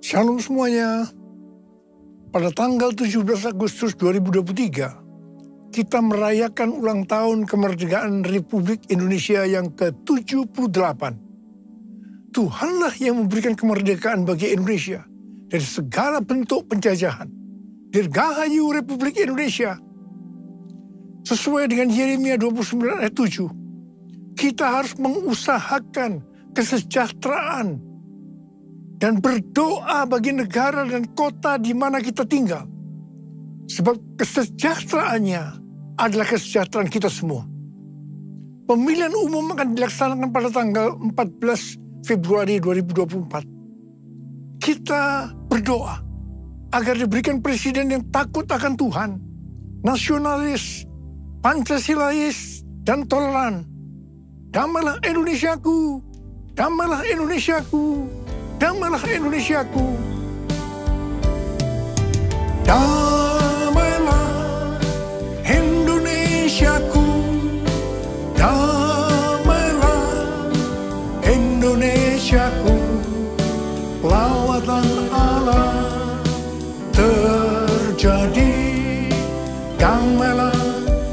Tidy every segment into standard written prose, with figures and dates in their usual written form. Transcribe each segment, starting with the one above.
Shalom semuanya. Pada tanggal 17 Agustus 2023, kita merayakan ulang tahun kemerdekaan Republik Indonesia yang ke-78. Tuhanlah yang memberikan kemerdekaan bagi Indonesia dari segala bentuk penjajahan. Dirgahayu Republik Indonesia. Sesuai dengan Yeremia 29 ayat 7, kita harus mengusahakan kesejahteraan dan berdoa bagi negara dan kota di mana kita tinggal. Sebab kesejahteraannya adalah kesejahteraan kita semua. Pemilihan umum akan dilaksanakan pada tanggal 14 Februari 2024. Kita berdoa agar diberikan presiden yang takut akan Tuhan, nasionalis, Pancasilais, dan toleran. Damailah Indonesiaku, damailah Indonesiaku, damailah Indonesiaku. Damailah Indonesiaku, damailah Indonesiaku. Lawatan Allah terjadi, damailah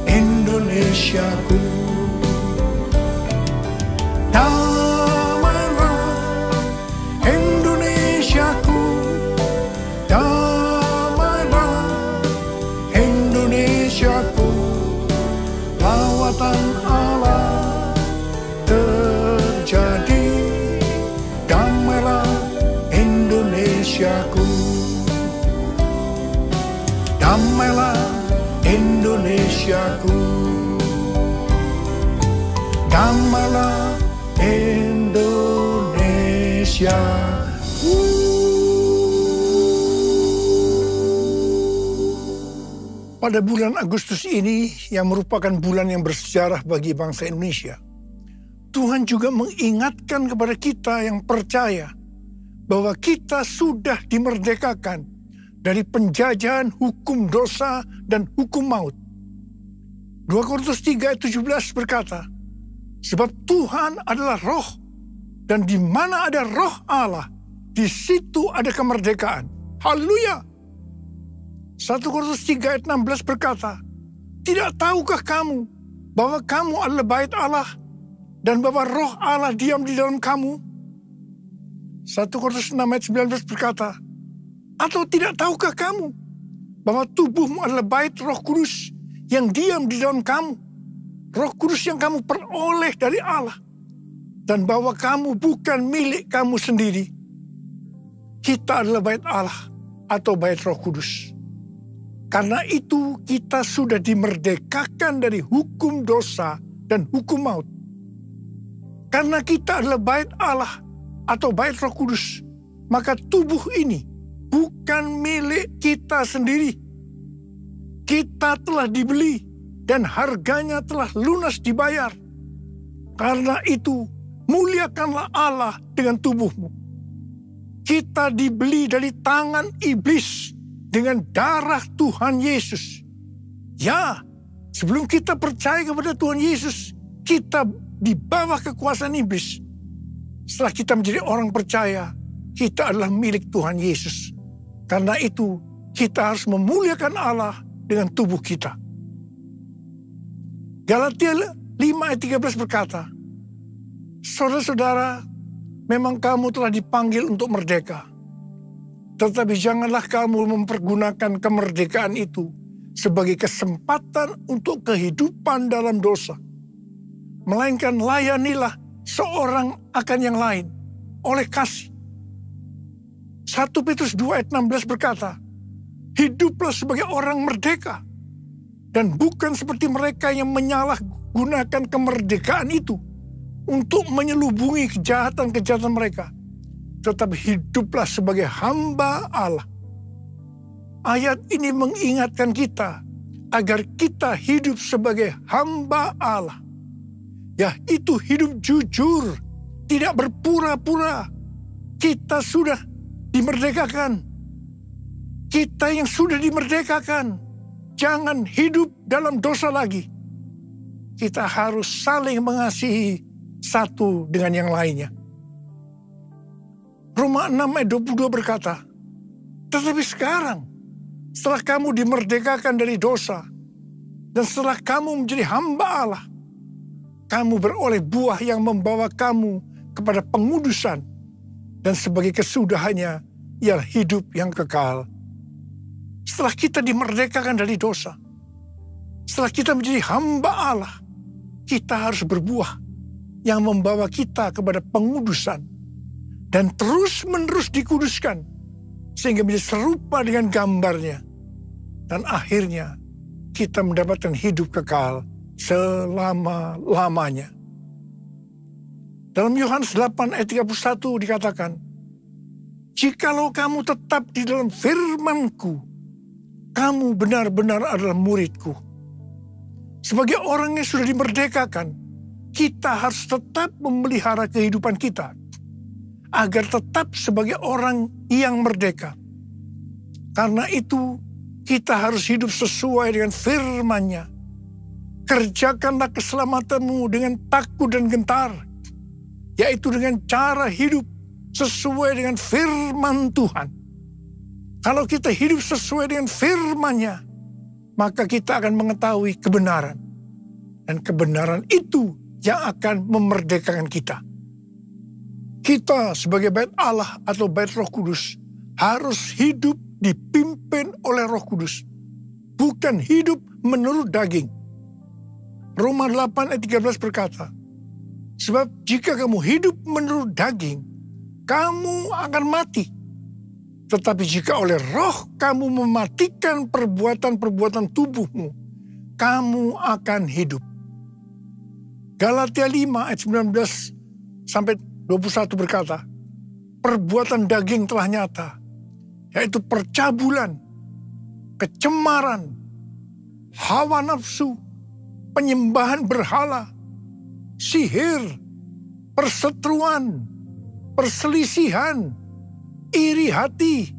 Indonesiaku. Damailah Indonesiaku, damailah Indonesiaku. Lawatan Allah terjadi, damailah Indonesiaku. Damailah Indonesiaku, damailah Indonesia. Pada bulan Agustus ini, yang merupakan bulan yang bersejarah bagi bangsa Indonesia, Tuhan juga mengingatkan kepada kita yang percaya bahwa kita sudah dimerdekakan dari penjajahan hukum dosa dan hukum maut. 2 Korintus 3 ayat 17 berkata, sebab Tuhan adalah roh, dan di mana ada roh Allah, di situ ada kemerdekaan. Haleluya. 1 Korintus 3 ayat 16 berkata, tidak tahukah kamu bahwa kamu adalah bait Allah, dan bahwa roh Allah diam di dalam kamu? 1 Korintus 6 ayat 19 berkata, atau tidak tahukah kamu bahwa tubuhmu adalah bait Roh Kudus yang diam di dalam kamu, Roh Kudus yang kamu peroleh dari Allah, dan bahwa kamu bukan milik kamu sendiri. Kita adalah bait Allah atau bait Roh Kudus. Karena itu kita sudah dimerdekakan dari hukum dosa dan hukum maut. Karena kita adalah bait Allah atau bait Roh Kudus, maka tubuh ini bukan milik kita sendiri. Kita telah dibeli dan harganya telah lunas dibayar. Karena itu, muliakanlah Allah dengan tubuhmu. Kita dibeli dari tangan iblis dengan darah Tuhan Yesus. Ya, sebelum kita percaya kepada Tuhan Yesus, kita di bawah kekuasaan iblis. Setelah kita menjadi orang percaya, kita adalah milik Tuhan Yesus. Karena itu, kita harus memuliakan Allah dengan tubuh kita. Galatia 5 ayat 13 berkata, saudara-saudara, memang kamu telah dipanggil untuk merdeka. Tetapi janganlah kamu mempergunakan kemerdekaan itu sebagai kesempatan untuk kehidupan dalam dosa. Melainkan layanilah seorang akan yang lain oleh kasih. 1 Petrus 2 ayat 16 berkata, hiduplah sebagai orang merdeka, dan bukan seperti mereka yang menyalahgunakan kemerdekaan itu untuk menyelubungi kejahatan-kejahatan mereka, tetapi hiduplah sebagai hamba Allah. Ayat ini mengingatkan kita agar kita hidup sebagai hamba Allah, yaitu hidup jujur, tidak berpura-pura. Kita sudah dimerdekakan. Kita yang sudah dimerdekakan, jangan hidup dalam dosa lagi. Kita harus saling mengasihi satu dengan yang lainnya. Roma 6 ayat 22 berkata, tetapi sekarang, setelah kamu dimerdekakan dari dosa, dan setelah kamu menjadi hamba Allah, kamu beroleh buah yang membawa kamu kepada pengudusan, dan sebagai kesudahannya ialah hidup yang kekal. Setelah kita dimerdekakan dari dosa, setelah kita menjadi hamba Allah, kita harus berbuah yang membawa kita kepada pengudusan dan terus-menerus dikuduskan sehingga menjadi serupa dengan gambarnya. Dan akhirnya kita mendapatkan hidup kekal selama-lamanya. Dalam Yohanes 8 ayat 31 dikatakan, jikalau kamu tetap di dalam firman-Ku, kamu benar-benar adalah murid-Ku. Sebagai orang yang sudah dimerdekakan, kita harus tetap memelihara kehidupan kita agar tetap sebagai orang yang merdeka. Karena itu, kita harus hidup sesuai dengan firman-Nya. Kerjakanlah keselamatanmu dengan takut dan gentar, yaitu dengan cara hidup sesuai dengan firman Tuhan. Kalau kita hidup sesuai dengan firman-Nya, maka kita akan mengetahui kebenaran. Dan kebenaran itu yang akan memerdekakan kita. Kita sebagai bait Allah atau bait Roh Kudus harus hidup dipimpin oleh Roh Kudus, bukan hidup menurut daging. Roma 8 ayat 13 berkata, sebab jika kamu hidup menurut daging, kamu akan mati. Tetapi jika oleh Roh kamu mematikan perbuatan-perbuatan tubuhmu, kamu akan hidup. Galatia 5 ayat 19 sampai 21 berkata, perbuatan daging telah nyata, yaitu percabulan, kecemaran, hawa nafsu, penyembahan berhala, sihir, perseteruan, perselisihan, iri hati,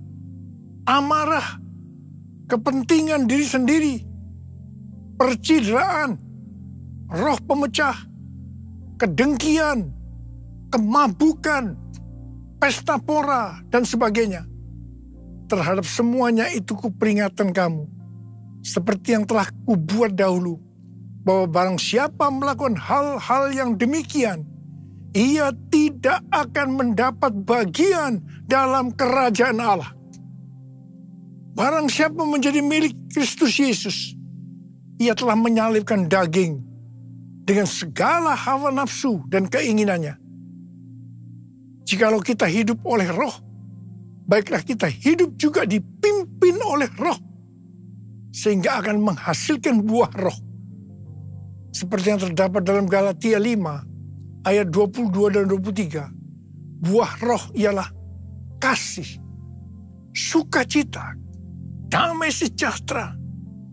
amarah, kepentingan diri sendiri, percideraan, roh pemecah, kedengkian, kemabukan, pesta pora, dan sebagainya. Terhadap semuanya itu kuperingatkan kamu, seperti yang telah kubuat dahulu, bahwa barang siapa melakukan hal-hal yang demikian, ia tidak akan mendapat bagian dalam kerajaan Allah. Barang siapa menjadi milik Kristus Yesus, ia telah menyalibkan daging dengan segala hawa nafsu dan keinginannya. Jikalau kita hidup oleh Roh, baiklah kita hidup juga dipimpin oleh Roh, sehingga akan menghasilkan buah Roh. Seperti yang terdapat dalam Galatia 5 ayat 22 dan 23. Buah Roh ialah kasih, sukacita, damai sejahtera,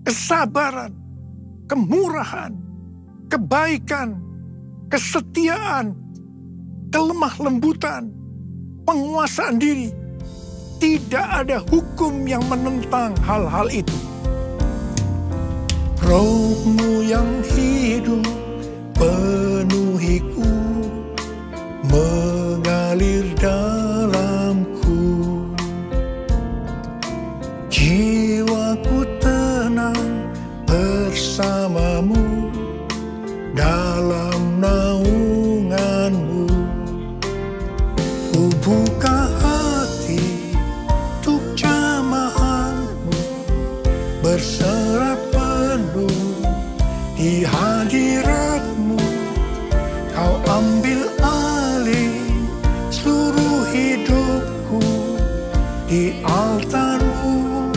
kesabaran, kemurahan, kebaikan, kesetiaan, kelemah lembutan, penguasaan diri. Tidak ada hukum yang menentang hal-hal itu. Roh-Mu yang hidup penuhiku, mengalir dalamku. Jiwaku tenang bersamamu dalam naungan-Mu. Ku buka hati untuk jamahan-Mu, berserah penuh di hadirat-Mu. Kau ambil alih seluruh hidupku, di altar-Mu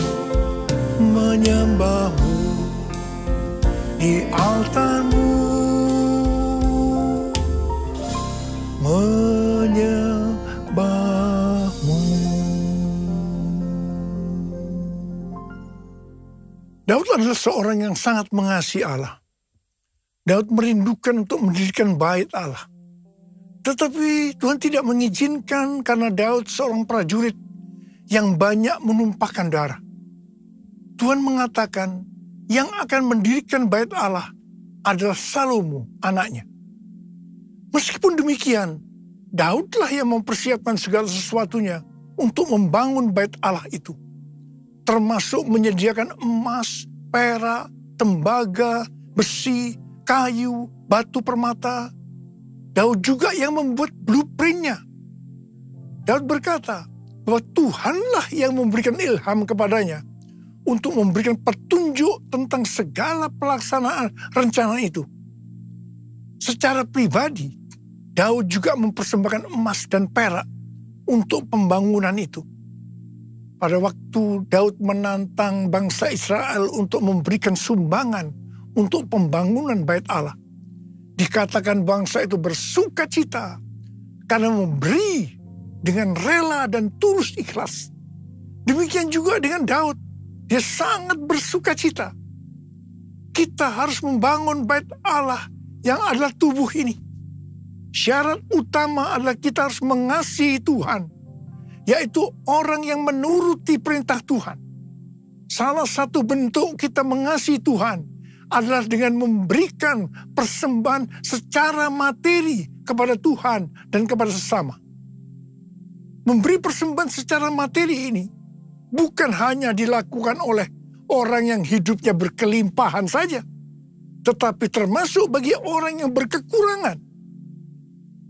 menyembah-Mu, di altar-Mu menyembah-Mu. Daud adalah seorang yang sangat mengasihi Allah. Daud merindukan untuk mendirikan bait Allah. Tetapi Tuhan tidak mengizinkan karena Daud seorang prajurit yang banyak menumpahkan darah. Tuhan mengatakan yang akan mendirikan bait Allah adalah Salomo, anaknya. Meskipun demikian, Daudlah yang mempersiapkan segala sesuatunya untuk membangun bait Allah itu. Termasuk menyediakan emas, perak, tembaga, besi, kayu, batu permata. Daud juga yang membuat blueprintnya. Daud berkata bahwa Tuhanlah yang memberikan ilham kepadanya untuk memberikan petunjuk tentang segala pelaksanaan rencana itu. Secara pribadi, Daud juga mempersembahkan emas dan perak untuk pembangunan itu. Pada waktu Daud menantang bangsa Israel untuk memberikan sumbangan untuk pembangunan bait Allah, dikatakan bangsa itu bersuka cita karena memberi dengan rela dan tulus ikhlas. Demikian juga dengan Daud, dia sangat bersuka cita. Kita harus membangun bait Allah yang adalah tubuh ini. Syarat utama adalah kita harus mengasihi Tuhan, yaitu orang yang menuruti perintah Tuhan. Salah satu bentuk kita mengasihi Tuhan adalah dengan memberikan persembahan secara materi kepada Tuhan dan kepada sesama. Memberi persembahan secara materi ini bukan hanya dilakukan oleh orang yang hidupnya berkelimpahan saja, tetapi termasuk bagi orang yang berkekurangan.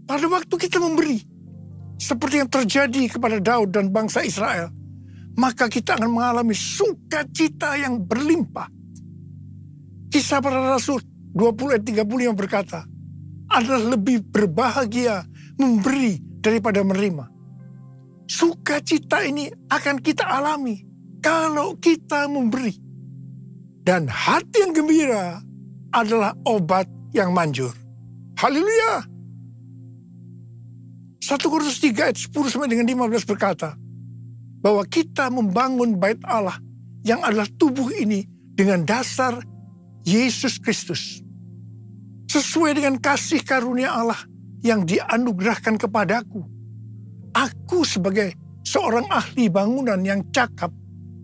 Pada waktu kita memberi, seperti yang terjadi kepada Daud dan bangsa Israel, maka kita akan mengalami sukacita yang berlimpah. Kisah para Rasul 20 ayat 35 berkata, adalah lebih berbahagia memberi daripada menerima. Sukacita ini akan kita alami kalau kita memberi. Dan hati yang gembira adalah obat yang manjur. Haleluya! 1 Korintus 3 ayat 10 sampai dengan 15 berkata, bahwa kita membangun bait Allah yang adalah tubuh ini dengan dasar Yesus Kristus. Sesuai dengan kasih karunia Allah yang dianugerahkan kepadaku. Aku sebagai seorang ahli bangunan yang cakap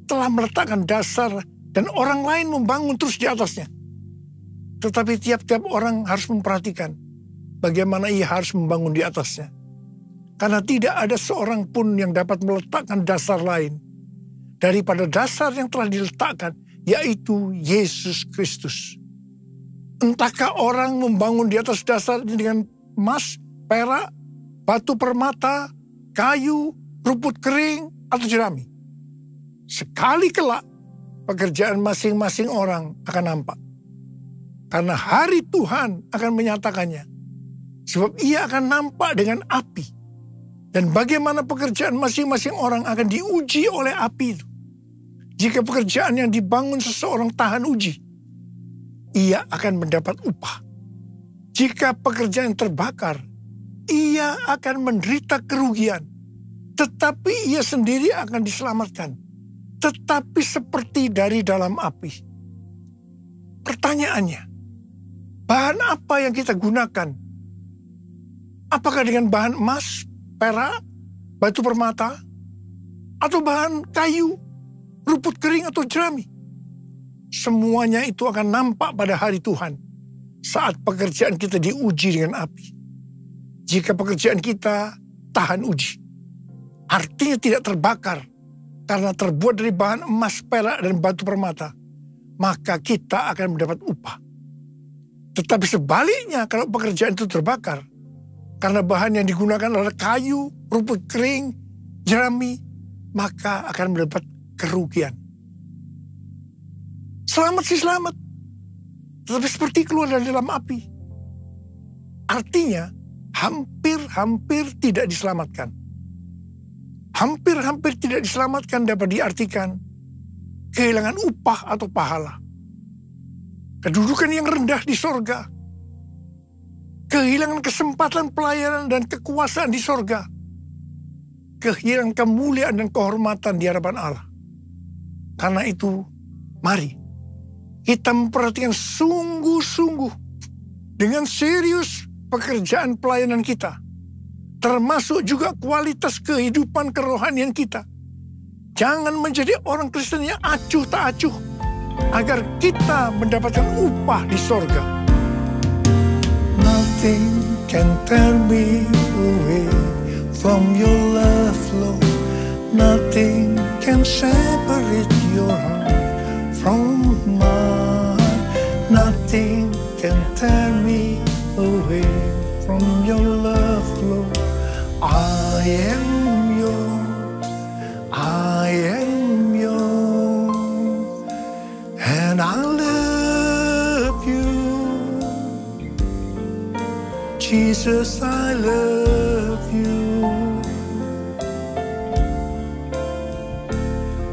telah meletakkan dasar dan orang lain membangun terus di atasnya. Tetapi tiap-tiap orang harus memperhatikan bagaimana ia harus membangun di atasnya. Karena tidak ada seorang pun yang dapat meletakkan dasar lain daripada dasar yang telah diletakkan, yaitu Yesus Kristus. Entahkah orang membangun di atas dasar dengan emas, perak, batu permata, kayu, rumput kering, atau jerami. Sekali kelak, pekerjaan masing-masing orang akan nampak. Karena hari Tuhan akan menyatakannya. Sebab ia akan nampak dengan api. Dan bagaimana pekerjaan masing-masing orang akan diuji oleh api itu. Jika pekerjaan yang dibangun seseorang tahan uji, ia akan mendapat upah. Jika pekerjaan terbakar, ia akan menderita kerugian, tetapi ia sendiri akan diselamatkan, tetapi seperti dari dalam api. Pertanyaannya, bahan apa yang kita gunakan? Apakah dengan bahan emas, perak, batu permata, atau bahan kayu, rumput kering atau jerami? Semuanya itu akan nampak pada hari Tuhan saat pekerjaan kita diuji dengan api. Jika pekerjaan kita tahan uji, artinya tidak terbakar karena terbuat dari bahan emas, perak, dan batu permata, maka kita akan mendapat upah. Tetapi sebaliknya, kalau pekerjaan itu terbakar karena bahan yang digunakan adalah kayu, rumput kering, jerami, maka akan mendapat kerugian. Selamat sih selamat, tetapi seperti keluar dari dalam api. Artinya, hampir-hampir tidak diselamatkan. Hampir-hampir tidak diselamatkan dapat diartikan kehilangan upah atau pahala. Kedudukan yang rendah di sorga. Kehilangan kesempatan pelayanan dan kekuasaan di sorga. Kehilangan kemuliaan dan kehormatan di hadapan Allah. Karena itu, mari kita memperhatikan sungguh-sungguh dengan serius pekerjaan pelayanan kita, termasuk juga kualitas kehidupan kerohanian kita. Jangan menjadi orang Kristen yang acuh tak acuh, agar kita mendapatkan upah di sorga. Nothing can tear me away from your love, Lord. Nothing can separate your heart from mine. Nothing can tear me away from your love, Lord. I am yours, I am yours, and I love you. Jesus, I love you,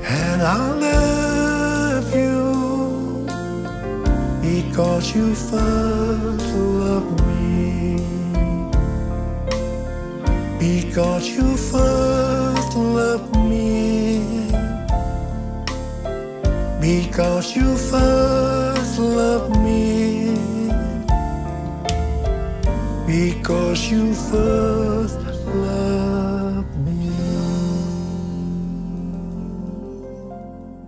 and I love you because you first loved me, because you first loved me, because you first loved me. Because you first loved me.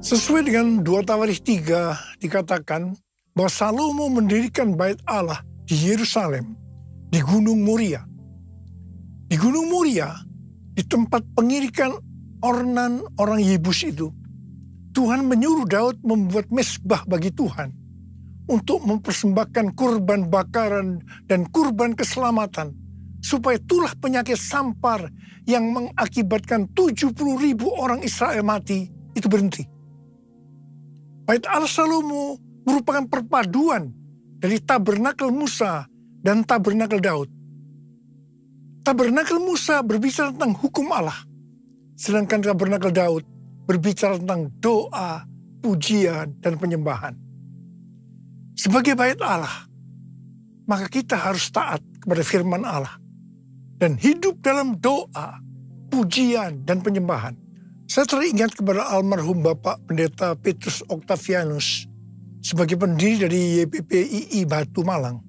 Sesuai dengan 2 Tawarikh 3 dikatakan bahwa Salomo mendirikan bait Allah di Yerusalem, di Gunung Moria. Di Gunung Moria, di tempat pengirikan Ornan orang Yebus itu, Tuhan menyuruh Daud membuat mezbah bagi Tuhan untuk mempersembahkan kurban bakaran dan kurban keselamatan, supaya tulah penyakit sampar yang mengakibatkan 70.000 orang Israel mati itu berhenti. Bait Allah Salomo merupakan perpaduan dari tabernakel Musa dan tabernakel Daud. Tabernakel Musa berbicara tentang hukum Allah, sedangkan tabernakel Daud berbicara tentang doa, pujian, dan penyembahan. Sebagai bait Allah, maka kita harus taat kepada firman Allah dan hidup dalam doa, pujian, dan penyembahan. Saya teringat kepada almarhum Bapak Pendeta Petrus Octavianus sebagai pendiri dari YPPII Batu Malang.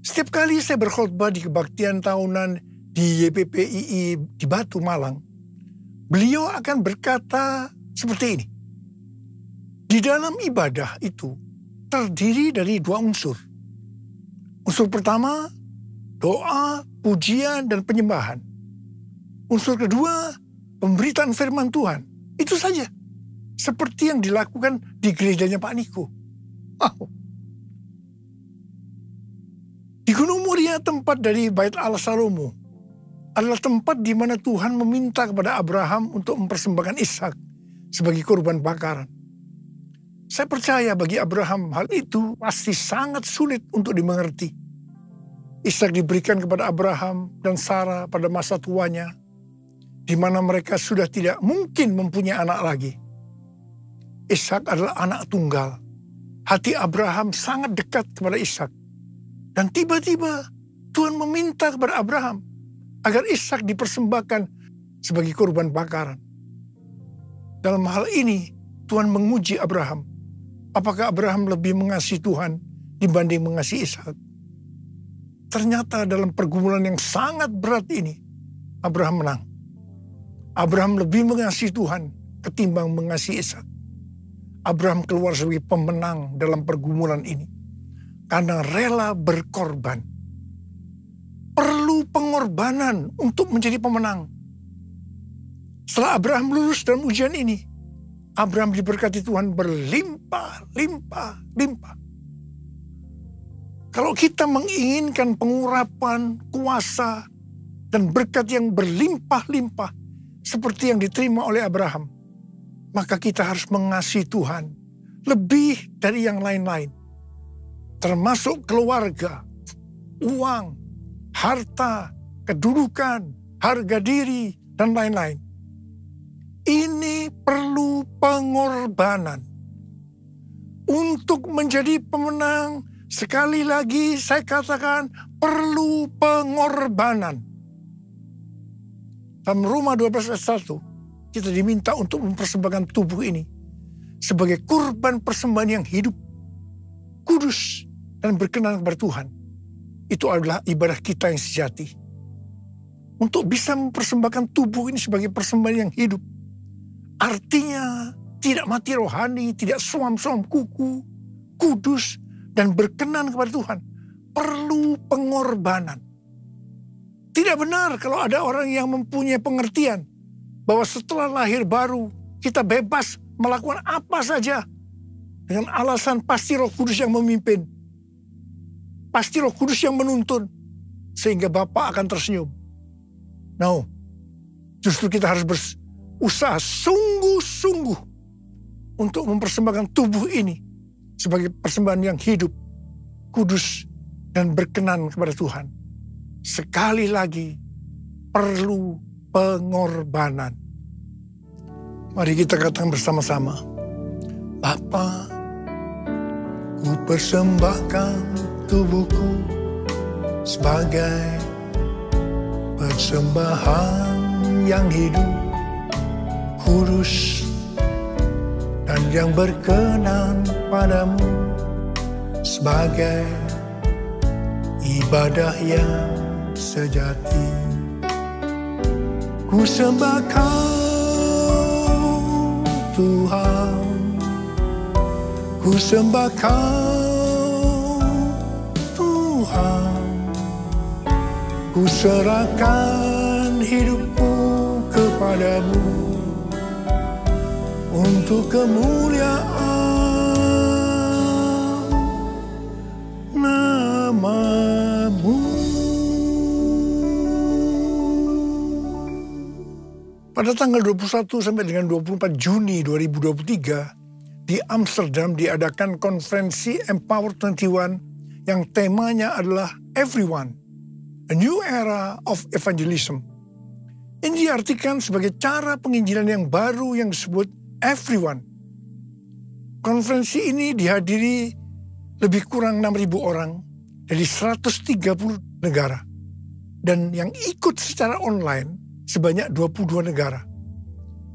Setiap kali saya berkhotbah di kebaktian tahunan di YPPII di Batu Malang, beliau akan berkata seperti ini. Di dalam ibadah itu terdiri dari 2 unsur. Unsur pertama, doa, pujian, dan penyembahan. Unsur kedua, pemberitaan firman Tuhan. Itu saja. Seperti yang dilakukan di gerejanya Pak Niko. Di Gunung Moria, tempat dari bait Allah Salomo, adalah tempat di mana Tuhan meminta kepada Abraham untuk mempersembahkan Ishak sebagai kurban bakaran. Saya percaya bagi Abraham hal itu pasti sangat sulit untuk dimengerti. Ishak diberikan kepada Abraham dan Sarah pada masa tuanya, di mana mereka sudah tidak mungkin mempunyai anak lagi. Ishak adalah anak tunggal. Hati Abraham sangat dekat kepada Ishak. Dan tiba-tiba Tuhan meminta kepada Abraham agar Ishak dipersembahkan sebagai kurban bakaran. Dalam hal ini Tuhan menguji Abraham. Apakah Abraham lebih mengasihi Tuhan dibanding mengasihi Ishak? Ternyata dalam pergumulan yang sangat berat ini, Abraham menang. Abraham lebih mengasihi Tuhan ketimbang mengasihi Ishak. Abraham keluar sebagai pemenang dalam pergumulan ini, karena rela berkorban. Perlu pengorbanan untuk menjadi pemenang. Setelah Abraham lulus dalam ujian ini, Abraham diberkati Tuhan berlimpah-limpah. Kalau kita menginginkan pengurapan, kuasa, dan berkat yang berlimpah-limpah seperti yang diterima oleh Abraham, maka kita harus mengasihi Tuhan lebih dari yang lain-lain. Termasuk keluarga, uang, harta, kedudukan, harga diri, dan lain-lain. Ini perlu pengorbanan. Untuk menjadi pemenang, sekali lagi saya katakan perlu pengorbanan. Dalam Roma 12 ayat 1, kita diminta untuk mempersembahkan tubuh ini sebagai kurban persembahan yang hidup, kudus, dan berkenan kepada Tuhan. Itu adalah ibadah kita yang sejati. Untuk bisa mempersembahkan tubuh ini sebagai persembahan yang hidup, artinya tidak mati rohani, tidak suam-suam kuku, kudus, dan berkenan kepada Tuhan. perlu pengorbanan. Tidak benar kalau ada orang yang mempunyai pengertian bahwa setelah lahir baru kita bebas melakukan apa saja dengan alasan pasti Roh Kudus yang memimpin. Pasti Roh Kudus yang menuntun sehingga Bapa akan tersenyum. No, justru kita harus berusaha sungguh-sungguh untuk mempersembahkan tubuh ini sebagai persembahan yang hidup, kudus, dan berkenan kepada Tuhan. Sekali lagi, perlu pengorbanan. Mari kita katakan bersama-sama, Bapa, ku persembahkan tubuhku sebagai persembahan yang hidup, kudus, dan yang berkenan padamu sebagai ibadah yang sejati. Ku sembah Kau Tuhan, ku sembah Kau Tuhan, ku serahkan hidupku kepadamu untuk kemuliaan nama-Mu. Pada tanggal 21 sampai dengan 24 Juni 2023 di Amsterdam diadakan konferensi Empower 21 yang temanya adalah Everyone, A New Era of Evangelism. Ini diartikan sebagai cara penginjilan yang baru yang disebut Everyone. Konferensi ini dihadiri lebih kurang 6.000 orang dari 130 negara. Dan yang ikut secara online sebanyak 22 negara.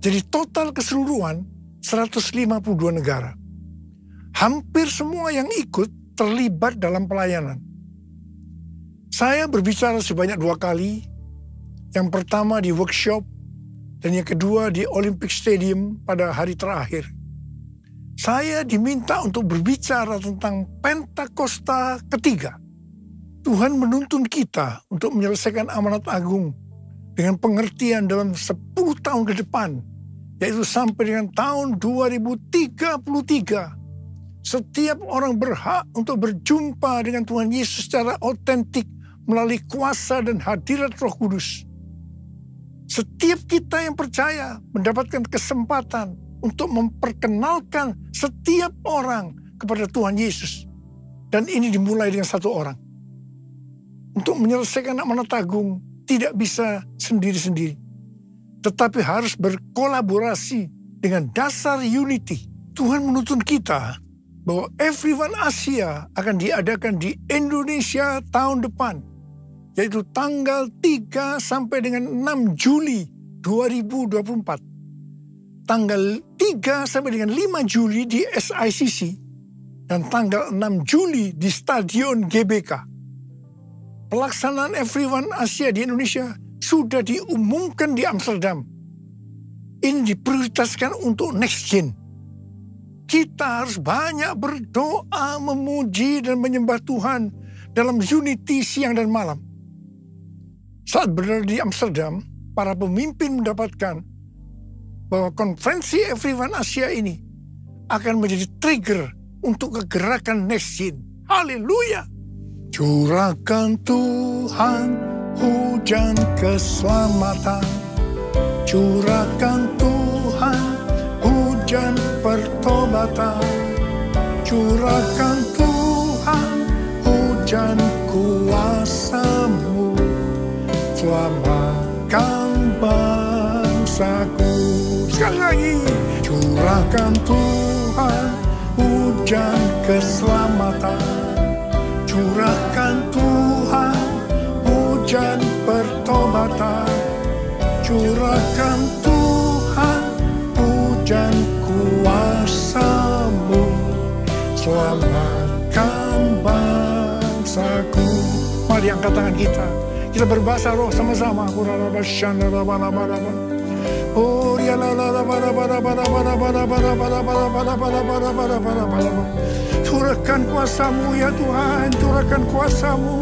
Jadi total keseluruhan 152 negara. Hampir semua yang ikut terlibat dalam pelayanan. Saya berbicara sebanyak 2 kali. Yang pertama di workshop dan yang kedua di Olympic Stadium pada hari terakhir. Saya diminta untuk berbicara tentang Pentakosta ketiga. Tuhan menuntun kita untuk menyelesaikan amanat agung dengan pengertian dalam 10 tahun ke depan, yaitu sampai dengan tahun 2033. Setiap orang berhak untuk berjumpa dengan Tuhan Yesus secara otentik melalui kuasa dan hadirat Roh Kudus. Setiap kita yang percaya mendapatkan kesempatan untuk memperkenalkan setiap orang kepada Tuhan Yesus. Dan ini dimulai dengan 1 orang. Untuk menyelesaikan amanat agung tidak bisa sendiri-sendiri. Tetapi harus berkolaborasi dengan dasar unity. Tuhan menuntun kita bahwa Everyone Asia akan diadakan di Indonesia tahun depan. Yaitu tanggal 3 sampai dengan 6 Juli 2024. Tanggal 3 sampai dengan 5 Juli di SICC. Dan tanggal 6 Juli di Stadion GBK. Pelaksanaan Everyone Asia di Indonesia sudah diumumkan di Amsterdam. Ini diprioritaskan untuk next gen. Kita harus banyak berdoa, memuji dan menyembah Tuhan dalam unity siang dan malam. Saat berada di Amsterdam, para pemimpin mendapatkan bahwa konferensi Everyone Asia ini akan menjadi trigger untuk kegerakan next gen. Haleluya! Curahkan Tuhan hujan keselamatan, curahkan Tuhan hujan pertobatan, curahkan Tuhan hujan kuasa-Mu, selamatkan bangsaku. Sekali lagi, curahkan Tuhan hujan keselamatan, curahkan Tuhan hujan pertobatan, curahkan Tuhan hujan kuasa-Mu, selamatkan bangsaku. Mari angkat tangan kita. Kita berbahasa roh sama-sama. Oh ya la la la bara bara bara bara bara bara bara bara bara bara bara bara bara bara. Curahkan kuasa-Mu ya Tuhan, curahkan kuasa-Mu.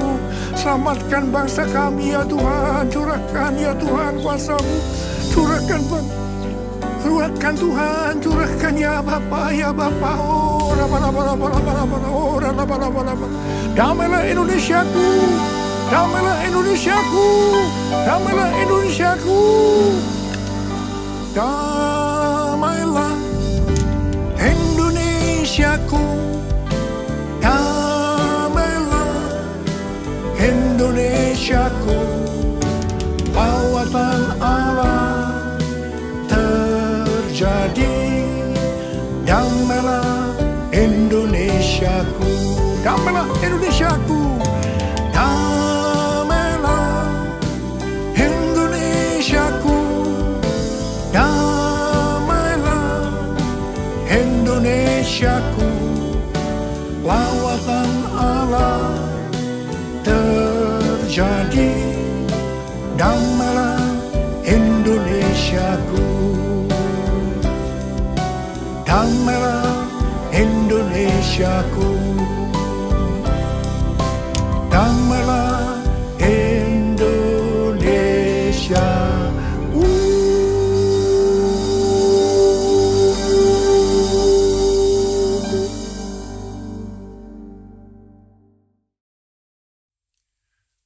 Selamatkan bangsa kami ya Tuhan, curahkan ya Tuhan kuasa-Mu. Curahkan Tuhan, curahkan ya Bapa, ya Bapa. Oh, damailah Indonesiaku, damailah Indonesiaku, damailah Indonesiaku. Damailah Indonesiaku, damailah Indonesiaku. Lawatan Allah terjadi, damailah Indonesiaku, damailah Indonesiaku, damailah Indonesiaku, damailah Indonesiaku. Lawatan Allah terjadi, damailah Indonesiaku, damailah Indonesiaku, damailah Indonesia.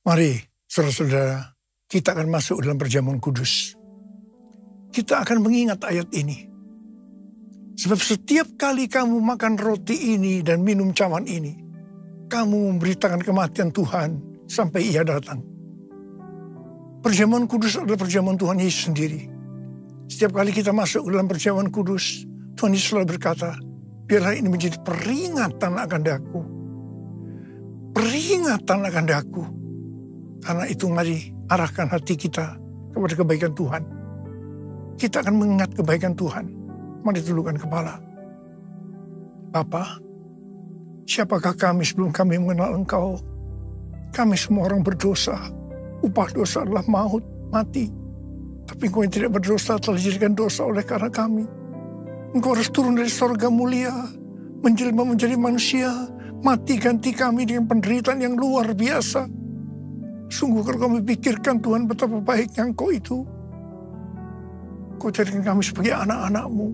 Mari, saudara-saudara, kita akan masuk dalam perjamuan kudus. Kita akan mengingat ayat ini. Sebab setiap kali kamu makan roti ini dan minum cawan ini, kamu memberitakan kematian Tuhan sampai Ia datang. Perjamuan kudus adalah perjamuan Tuhan Yesus sendiri. Setiap kali kita masuk dalam perjamuan kudus, Tuhan Yesus selalu berkata, biarlah ini menjadi peringatan akan daku. Peringatan akan daku. Karena itu mari arahkan hati kita kepada kebaikan Tuhan. Kita akan mengingat kebaikan Tuhan. Mari tundukkan kepala. Bapa, siapakah kami sebelum kami mengenal Engkau? Kami semua orang berdosa. Upah dosa adalah maut, mati. Tapi Engkau yang tidak berdosa telah dijadikan dosa oleh karena kami. Engkau harus turun dari sorga mulia, menjelma menjadi manusia, mati ganti kami dengan penderitaan yang luar biasa. Sungguh kalau kami pikirkan Tuhan betapa baiknya Engkau itu. Engkau jadikan kami sebagai anak-anak-Mu.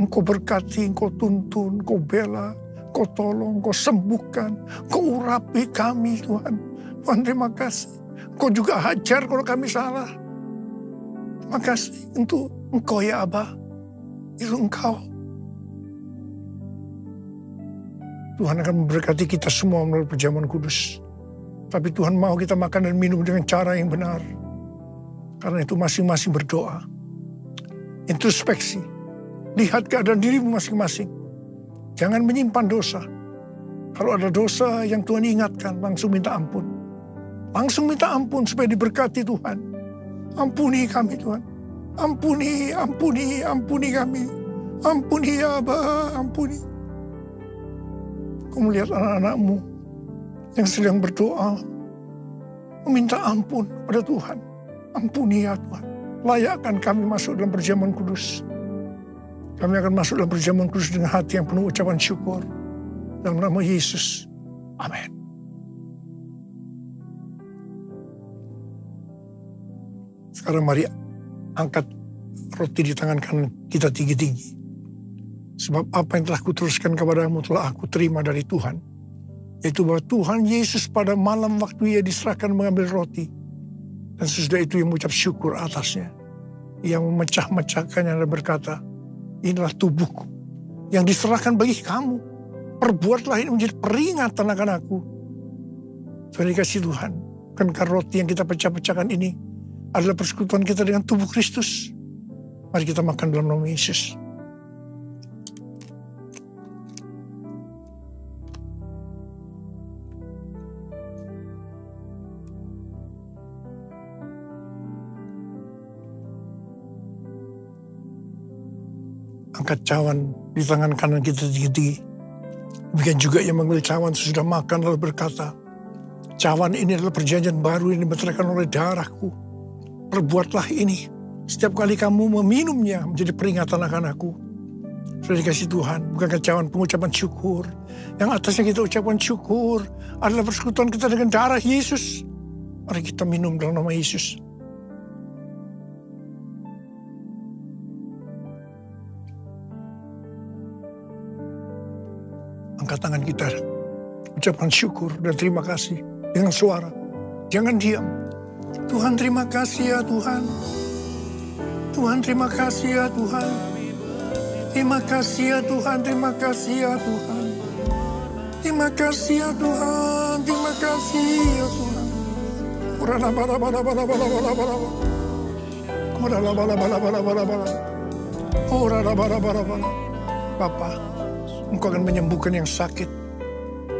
Engkau berkati, Engkau tuntun, Engkau bela, Engkau tolong, Engkau sembuhkan, Engkau urapi kami Tuhan. Tuhan terima kasih. Engkau juga hajar kalau kami salah. Terima kasih untuk Engkau ya Abah. Itu Engkau. Tuhan akan memberkati kita semua melalui perjamuan kudus. Tapi Tuhan mau kita makan dan minum dengan cara yang benar. Karena itu masing-masing berdoa. Introspeksi. Lihat keadaan dirimu masing-masing. Jangan menyimpan dosa. Kalau ada dosa yang Tuhan ingatkan, langsung minta ampun. Langsung minta ampun supaya diberkati Tuhan. Ampuni kami Tuhan. Ampuni, ampuni, ampuni kami. Ampuni ya Abah, ampuni. Kau melihat anak-anak-Mu yang sedang berdoa, meminta ampun pada Tuhan. Ampuni ya Tuhan. Layakkan kami masuk dalam perjamuan kudus. Kami akan masuk dalam perjamuan kudus dengan hati yang penuh ucapan syukur. Dalam nama Yesus. Amin. Sekarang mari angkat roti di tangan kanan kita tinggi-tinggi. Sebab apa yang telah kuteruskan kepadamu telah aku terima dari Tuhan. Yaitu bahwa Tuhan Yesus pada malam waktu Ia diserahkan mengambil roti. Dan sesudah itu Ia mengucap syukur atasnya. Ia memecah-mecahkannya dan berkata, inilah tubuhku yang diserahkan bagi kamu. Perbuatlah ini menjadi peringatan akan aku. Tuhan dikasih Tuhan. Bukankah roti yang kita pecah-pecahkan ini adalah persekutuan kita dengan tubuh Kristus? Mari kita makan dalam nama Yesus. Angkat cawan di tangan kanan kita tinggi-tinggi. Demikian juga yang mengambil cawan sesudah makan lalu berkata, cawan ini adalah perjanjian baru yang dimeteraikan oleh darahku. Perbuatlah ini Setiap kali kamu meminumnya menjadi peringatan akan aku. Sudah dikasih Tuhan, bukan kecauan pengucapan syukur. Yang atasnya kita ucapkan syukur adalah persekutuan kita dengan darah Yesus. Mari kita minum dalam nama Yesus. Angkat tangan kita, ucapkan syukur dan terima kasih dengan suara. Jangan diam. Tuhan terima kasih ya Tuhan. Tuhan terima kasih ya Tuhan. Terima kasih ya Tuhan, terima kasih ya Tuhan. Terima kasih ya Tuhan, terima kasih ya Tuhan. Bapa, Engkau akan menyembuhkan yang sakit.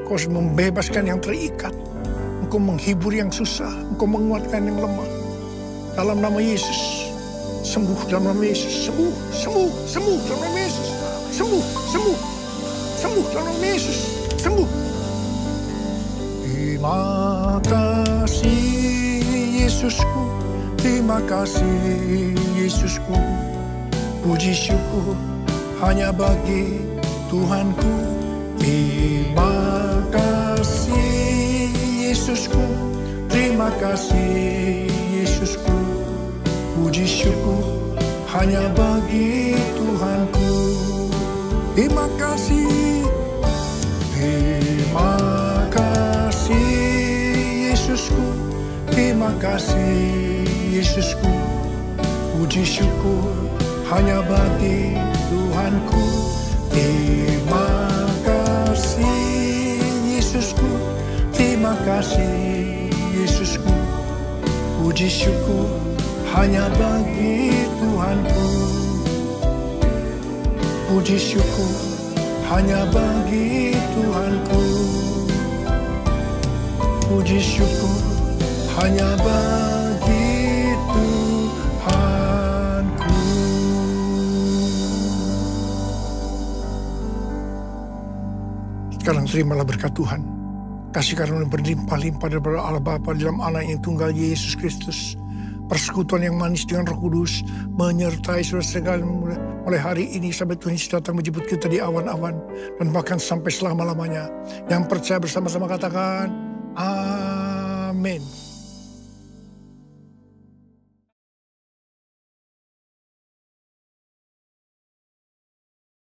Engkau akan membebaskan yang terikat. Engkau menghibur yang susah. Engkau menguatkan yang lemah. Dalam nama Yesus. Sembuh dalam nama Yesus. Sembuh, sembuh, sembuh dalam nama Yesus. Sembuh, sembuh, sembuh dalam nama Yesus. Sembuh. Terima kasih Yesusku. Terima kasih Yesusku. Puji syukur hanya bagi Tuhanku. Terima kasih Yesusku. Terima kasih Yesusku. Puji syukur hanya bagi Tuhanku. Terima kasih. Terima kasih Yesusku. Terima kasih Yesusku. Puji syukur hanya bagi Tuhanku. Terima kasih Yesusku. Terima kasih Yesusku. Puji syukur hanya bagi Tuhanku. Puji syukur hanya bagi Tuhanku. Puji syukur hanya bagi Tuhanku. Sekarang terimalah berkat Tuhan. Kasih karunia berlimpah-limpah daripada Allah Bapa dalam Anak yang tunggal Yesus Kristus. Persekutuan yang manis dengan Roh Kudus menyertai saudara sekalian mulai hari ini sampai Tuhan Yesus datang menjemput kita di awan-awan dan bahkan sampai selama-lamanya. Yang percaya bersama-sama katakan amin.